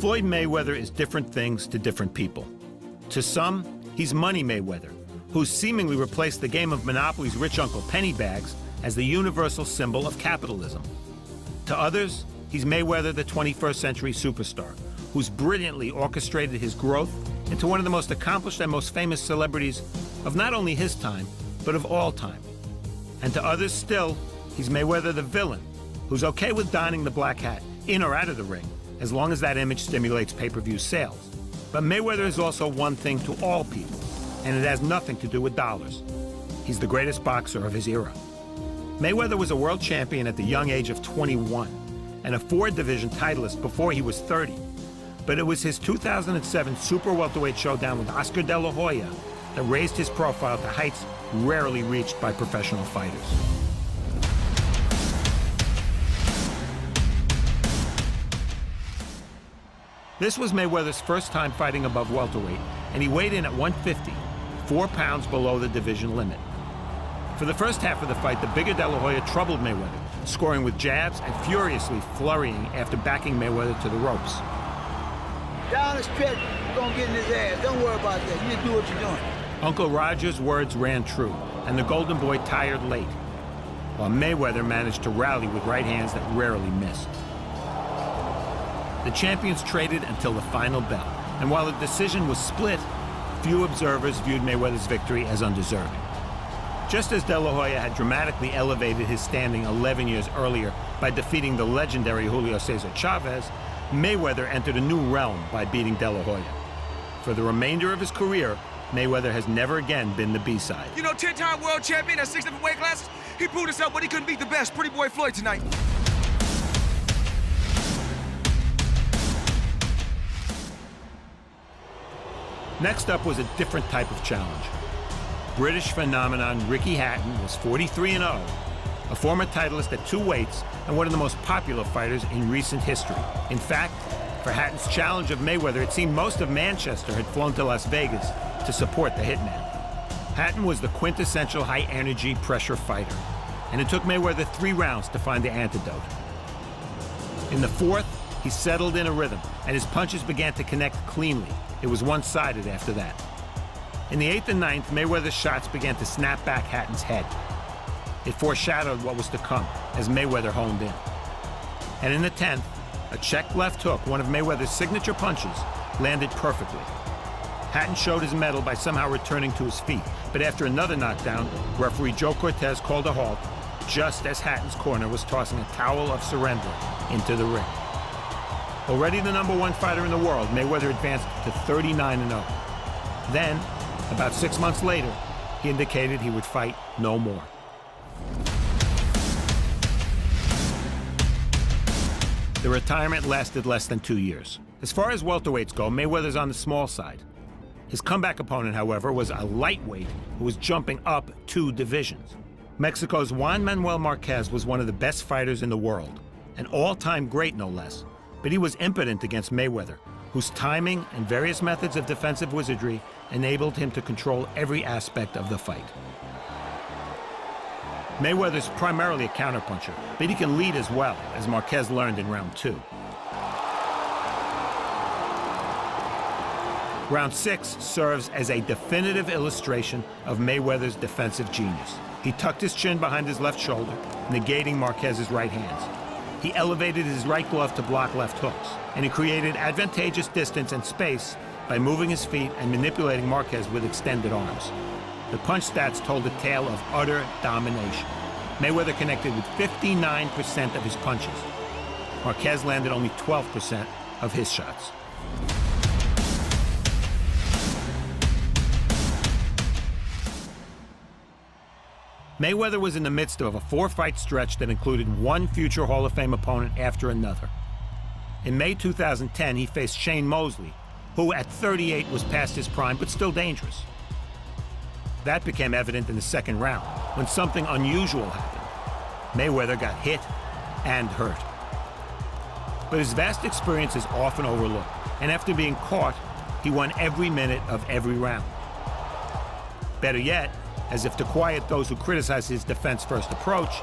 Floyd Mayweather is different things to different people. To some, he's Money Mayweather, who's seemingly replaced the game of Monopoly's rich Uncle Pennybags as the universal symbol of capitalism. To others, he's Mayweather, the 21st century superstar, who's brilliantly orchestrated his growth into one of the most accomplished and most famous celebrities of not only his time, but of all time. And to others still, he's Mayweather the villain, who's okay with donning the black hat, in or out of the ring, as long as that image stimulates pay-per-view sales. But Mayweather is also one thing to all people, and it has nothing to do with dollars. He's the greatest boxer of his era. Mayweather was a world champion at the young age of 21, and a four-division titleist before he was 30. But it was his 2007 super welterweight showdown with Oscar De La Hoya that raised his profile to heights rarely reached by professional fighters. This was Mayweather's first time fighting above welterweight, and he weighed in at 150, 4 pounds below the division limit. For the first half of the fight, the bigger De La Hoya troubled Mayweather, scoring with jabs and furiously flurrying after backing Mayweather to the ropes. Down the stretch, you're gonna get in his ass. Don't worry about that. You just do what you're doing. Uncle Roger's words ran true, and the Golden Boy tired late, while Mayweather managed to rally with right hands that rarely missed. The champions traded until the final bell, and while the decision was split, few observers viewed Mayweather's victory as undeserving. Just as De La Hoya had dramatically elevated his standing 11 years earlier by defeating the legendary Julio Cesar Chavez, Mayweather entered a new realm by beating De La Hoya. For the remainder of his career, Mayweather has never again been the B-side. You know, 10-time world champion at 6 different weight classes, he proved himself, but he couldn't beat the best, Pretty Boy Floyd, tonight. Next up was a different type of challenge. British phenomenon Ricky Hatton was 43-0, a former titleist at 2 weights and one of the most popular fighters in recent history. In fact, for Hatton's challenge of Mayweather, it seemed most of Manchester had flown to Las Vegas to support the hitman. Hatton was the quintessential high-energy pressure fighter, and it took Mayweather 3 rounds to find the antidote. In the 4th, he settled in a rhythm, and his punches began to connect cleanly. It was one-sided after that. In the 8th and 9th, Mayweather's shots began to snap back Hatton's head. It foreshadowed what was to come as Mayweather honed in. And in the 10th, a check left hook, one of Mayweather's signature punches, landed perfectly. Hatton showed his mettle by somehow returning to his feet, but after another knockdown, referee Joe Cortez called a halt just as Hatton's corner was tossing a towel of surrender into the ring. Already the #1 fighter in the world, Mayweather advanced to 39-0. Then, about 6 months later, he indicated he would fight no more. The retirement lasted less than 2 years. As far as welterweights go, Mayweather's on the small side. His comeback opponent, however, was a lightweight who was jumping up 2 divisions. Mexico's Juan Manuel Marquez was one of the best fighters in the world, an all-time great no less, but he was impotent against Mayweather, whose timing and various methods of defensive wizardry enabled him to control every aspect of the fight. Mayweather's primarily a counterpuncher, but he can lead as well, as Marquez learned in round 2. Round 6 serves as a definitive illustration of Mayweather's defensive genius. He tucked his chin behind his left shoulder, negating Marquez's right hands. He elevated his right glove to block left hooks, and he created advantageous distance and space by moving his feet and manipulating Marquez with extended arms. The punch stats told a tale of utter domination. Mayweather connected with 59% of his punches. Marquez landed only 12% of his shots. Mayweather was in the midst of a 4-fight stretch that included one future Hall of Fame opponent after another. In May 2010, he faced Shane Mosley, who at 38 was past his prime but still dangerous. That became evident in the 2nd round, when something unusual happened. Mayweather got hit and hurt. But his vast experience is often overlooked, and after being caught, he won every minute of every round. Better yet, as if to quiet those who criticize his defense-first approach,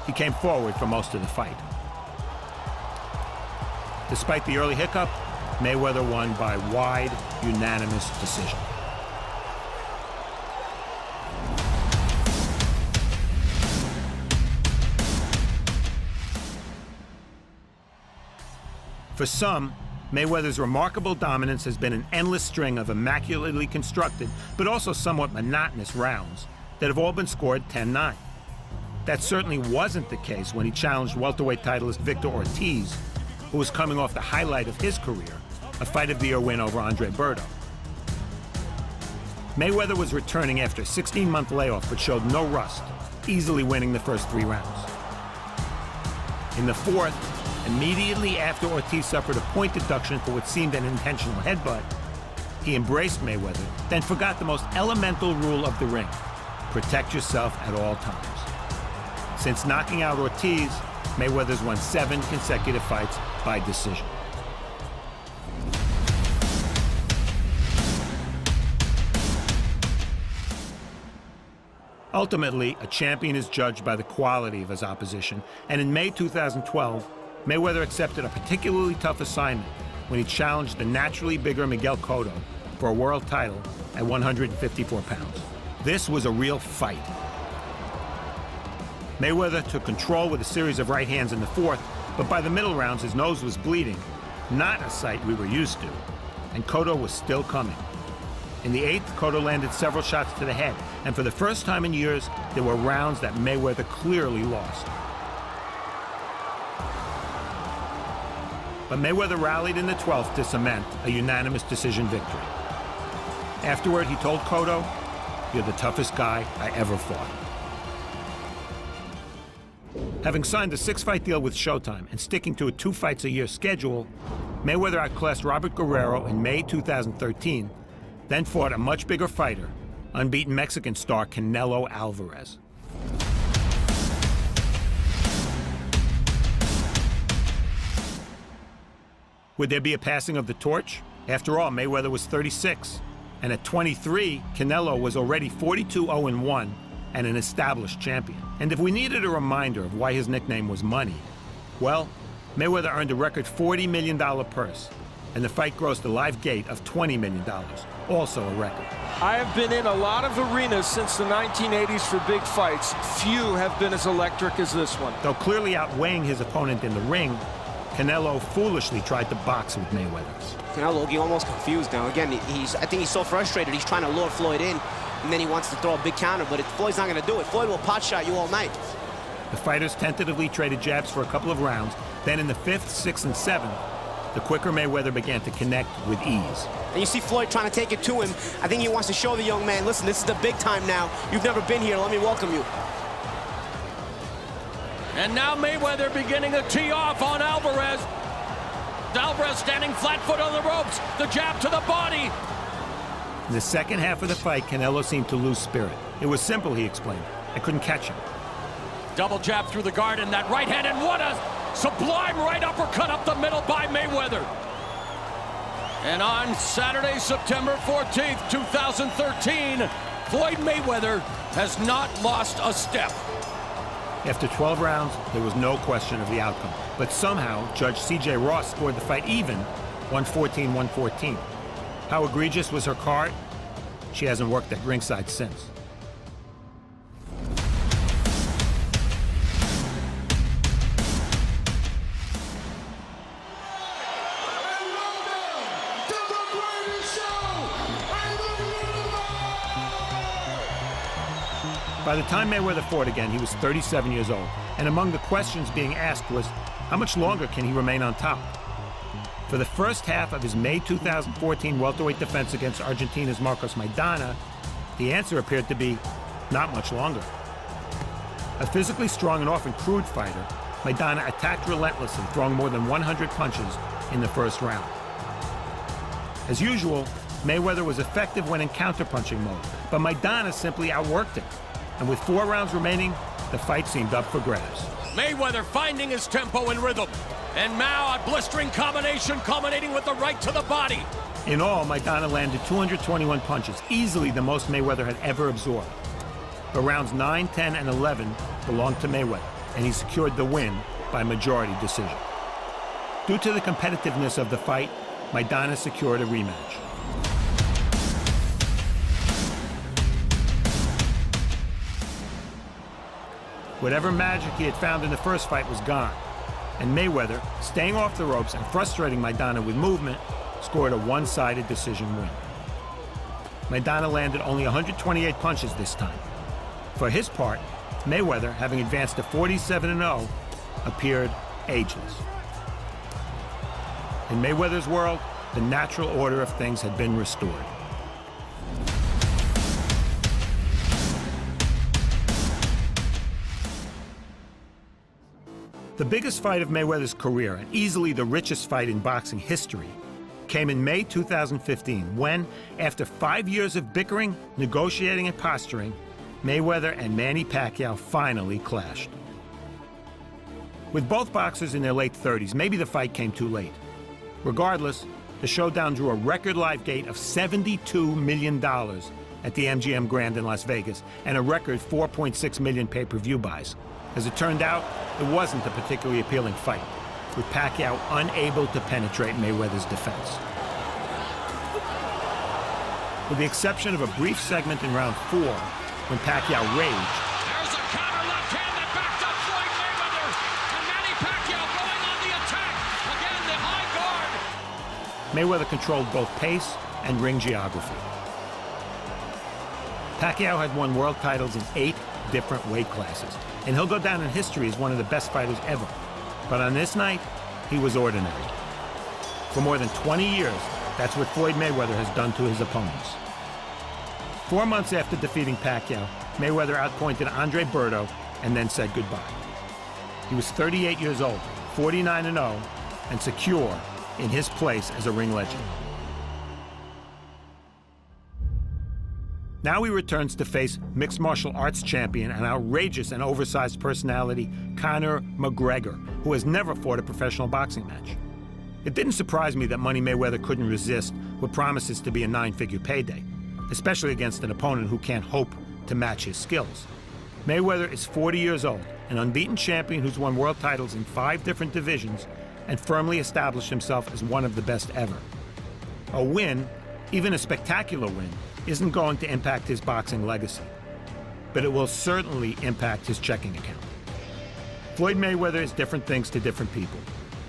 he came forward for most of the fight. Despite the early hiccup, Mayweather won by wide, unanimous decision. For some, Mayweather's remarkable dominance has been an endless string of immaculately constructed, but also somewhat monotonous rounds that have all been scored 10-9. That certainly wasn't the case when he challenged welterweight titleist Victor Ortiz, who was coming off the highlight of his career, a Fight of the Year win over Andre Berto. Mayweather was returning after a 16-month layoff, but showed no rust, easily winning the first 3 rounds. In the fourth, immediately after Ortiz suffered a point deduction for what seemed an intentional headbutt, he embraced Mayweather, then forgot the most elemental rule of the ring: protect yourself at all times. Since knocking out Ortiz, Mayweather's won 7 consecutive fights by decision. Ultimately, a champion is judged by the quality of his opposition, and in May 2012, Mayweather accepted a particularly tough assignment when he challenged the naturally bigger Miguel Cotto for a world title at 154 pounds. This was a real fight. Mayweather took control with a series of right hands in the fourth, but by the middle rounds, his nose was bleeding, not a sight we were used to, and Cotto was still coming. In the eighth, Cotto landed several shots to the head, and for the first time in years, there were rounds that Mayweather clearly lost. But Mayweather rallied in the 12th to cement a unanimous decision victory. Afterward, he told Cotto, "You're the toughest guy I ever fought." Having signed a 6-fight deal with Showtime and sticking to a 2-fights-a-year schedule, Mayweather outclassed Robert Guerrero in May 2013, then fought a much bigger fighter, unbeaten Mexican star Canelo Alvarez. Would there be a passing of the torch? After all, Mayweather was 36, and at 23, Canelo was already 42-0-1 and an established champion. And if we needed a reminder of why his nickname was Money, well, Mayweather earned a record $40 million purse, and the fight grossed a live gate of $20 million, also a record. I have been in a lot of arenas since the 1980s for big fights. Few have been as electric as this one. Though clearly outweighing his opponent in the ring, Canelo foolishly tried to box with Mayweather. Canelo looking almost confused now. Again, I think he's so frustrated, he's trying to lure Floyd in, and then he wants to throw a big counter, but Floyd's not going to do it. Floyd will pot shot you all night. The fighters tentatively traded jabs for a couple of rounds. Then in the 5th, 6th, and 7th, the quicker Mayweather began to connect with ease. And you see Floyd trying to take it to him. I think he wants to show the young man, listen, this is the big time now. You've never been here. Let me welcome you. And now Mayweather beginning to tee off on Alvarez. Alvarez standing flat-foot on the ropes. The jab to the body. In the second half of the fight, Canelo seemed to lose spirit. It was simple, he explained. I couldn't catch him. Double jab through the guard, and that right hand, and what a sublime right uppercut up the middle by Mayweather. And on Saturday, September 14th, 2013, Floyd Mayweather has not lost a step. After 12 rounds, there was no question of the outcome. But somehow, Judge C.J. Ross scored the fight even, 114-114. How egregious was her card? She hasn't worked at ringside since. By the time Mayweather fought again, he was 37 years old, and among the questions being asked was, how much longer can he remain on top? For the first half of his May 2014 welterweight defense against Argentina's Marquez Maidana, the answer appeared to be, not much longer. A physically strong and often crude fighter, Maidana attacked relentlessly, throwing more than 100 punches in the first round. As usual, Mayweather was effective when in counterpunching mode, but Maidana simply outworked him. And with 4 rounds remaining, the fight seemed up for grabs. Mayweather finding his tempo and rhythm. And now a blistering combination culminating with the right to the body. In all, Maidana landed 221 punches, easily the most Mayweather had ever absorbed. But rounds 9, 10, and 11 belonged to Mayweather, and he secured the win by majority decision. Due to the competitiveness of the fight, Maidana secured a rematch. Whatever magic he had found in the first fight was gone, and Mayweather, staying off the ropes and frustrating Maidana with movement, scored a one-sided decision win. Maidana landed only 128 punches this time. For his part, Mayweather, having advanced to 47-0, appeared ageless. In Mayweather's world, the natural order of things had been restored. The biggest fight of Mayweather's career, and easily the richest fight in boxing history, came in May 2015 when, after 5 years of bickering, negotiating, and posturing, Mayweather and Manny Pacquiao finally clashed. With both boxers in their late 30s, maybe the fight came too late. Regardless, the showdown drew a record live gate of $72 million at the MGM Grand in Las Vegas and a record 4.6 million pay-per-view buys. As it turned out, it wasn't a particularly appealing fight, with Pacquiao unable to penetrate Mayweather's defense. With the exception of a brief segment in round 4, when Pacquiao raged, There's a counter left hand that backed up Floyd Mayweather. And Manny Pacquiao going on the attack. Again, the high guard. Mayweather controlled both pace and ring geography. Pacquiao had won world titles in 8 different weight classes, and he'll go down in history as one of the best fighters ever. But on this night, he was ordinary. For more than 20 years, that's what Floyd Mayweather has done to his opponents. 4 months after defeating Pacquiao, Mayweather outpointed Andre Berto and then said goodbye. He was 38 years old, 49-0, and secure in his place as a ring legend. Now he returns to face mixed martial arts champion and outrageous and oversized personality Conor McGregor, who has never fought a professional boxing match. It didn't surprise me that Money Mayweather couldn't resist what promises to be a 9-figure payday, especially against an opponent who can't hope to match his skills. Mayweather is 40 years old, an unbeaten champion who's won world titles in 5 different divisions and firmly established himself as one of the best ever. A win, even a spectacular win, isn't going to impact his boxing legacy, but it will certainly impact his checking account. Floyd Mayweather is different things to different people.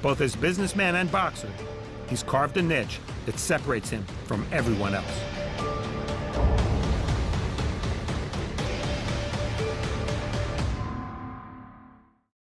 Both as businessman and boxer, he's carved a niche that separates him from everyone else.